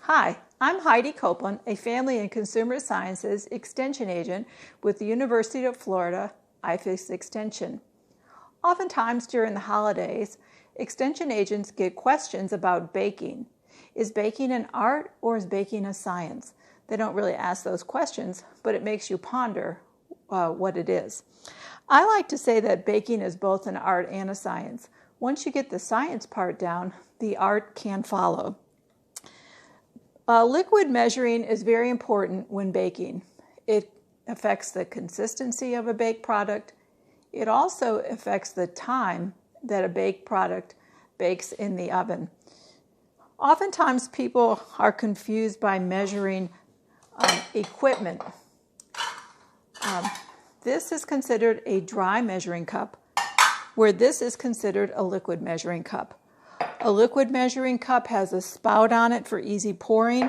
Hi, I'm Heidi Copeland, a Family and Consumer Sciences Extension Agent with the University of Florida IFAS Extension. Oftentimes during the holidays, Extension agents get questions about baking. Is baking an art or is baking a science? They don't really ask those questions, but it makes you ponder what it is. I like to say that baking is both an art and a science. Once you get the science part down, the art can follow. Liquid measuring is very important when baking. It affects the consistency of a baked product. It also affects the time that a baked product bakes in the oven. Oftentimes people are confused by measuring equipment. This is considered a dry measuring cup, where this is considered a liquid measuring cup. A liquid measuring cup has a spout on it for easy pouring,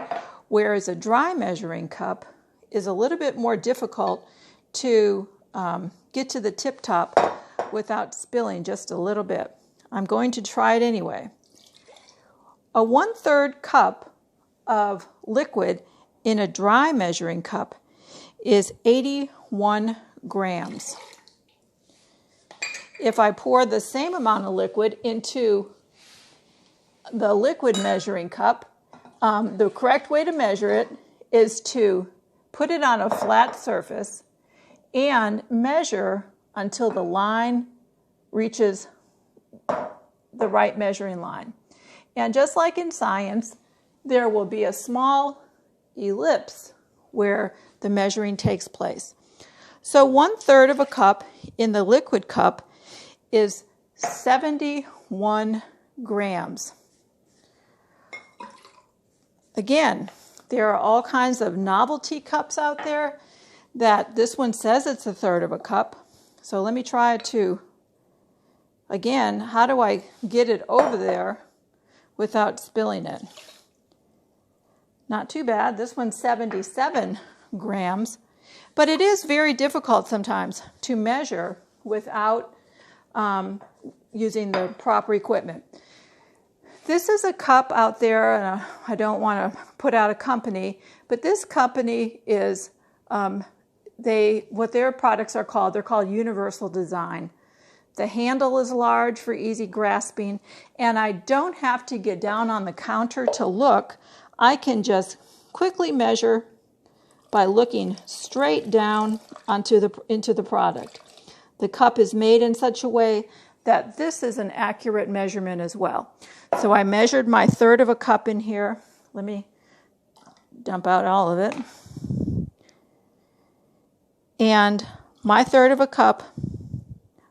whereas a dry measuring cup is a little bit more difficult to get to the tip top without spilling just a little bit. I'm going to try it anyway. A 1/3 cup of liquid in a dry measuring cup is 81 grams. If I pour the same amount of liquid into the liquid measuring cup, the correct way to measure it is to put it on a flat surface and measure until the line reaches the right measuring line. And just like in science, there will be a small ellipse where the measuring takes place. So 1/3 of a cup in the liquid cup is 71 grams. Again, there are all kinds of novelty cups out there that this one says it's 1/3 of a cup. So let me try to, again, how do I get it over there without spilling it? Not too bad. This one's 77 grams. But it is very difficult sometimes to measure without using the proper equipment. This is a cup out there, and I don't want to put out a company, but this company is, what their products are called, they're called Universal Design. The handle is large for easy grasping, and I don't have to get down on the counter to look. I can just quickly measure by looking straight down into the product. The cup is made in such a way that this is an accurate measurement as well. So I measured my 1/3 of a cup in here. Let me dump out all of it. And my 1/3 of a cup,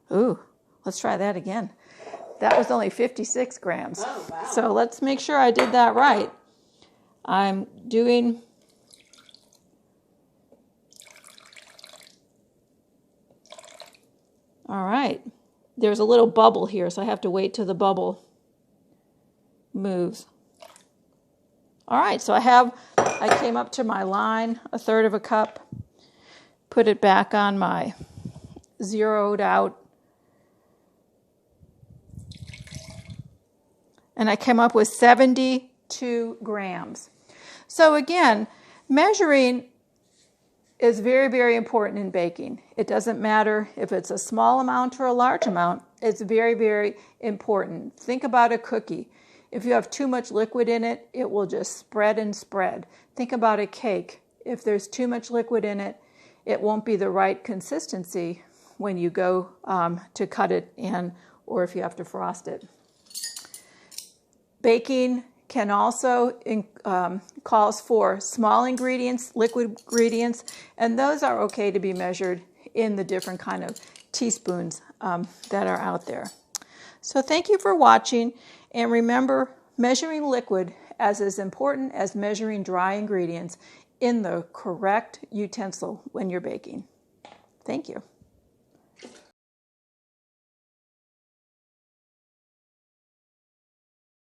let's try that again. That was only 56 grams. Oh, wow. So let's make sure I did that right. I'm doing... All right. There's a little bubble here, so I have to wait till the bubble moves. All right, so I came up to my line, 1/3 of a cup, put it back on my zeroed out, and I came up with 72 grams. So again, measuring is very, very important in baking. It doesn't matter if it's a small amount or a large amount. It's very, very important. Think about a cookie. If you have too much liquid in it, it will just spread and spread. Think about a cake. If there's too much liquid in it, it won't be the right consistency when you go to cut it in, or if you have to frost it. Baking can also calls for small ingredients, liquid ingredients, and those are okay to be measured in the different kind of teaspoons that are out there. So thank you for watching, and remember, measuring liquid is as important as measuring dry ingredients in the correct utensil when you're baking. Thank you.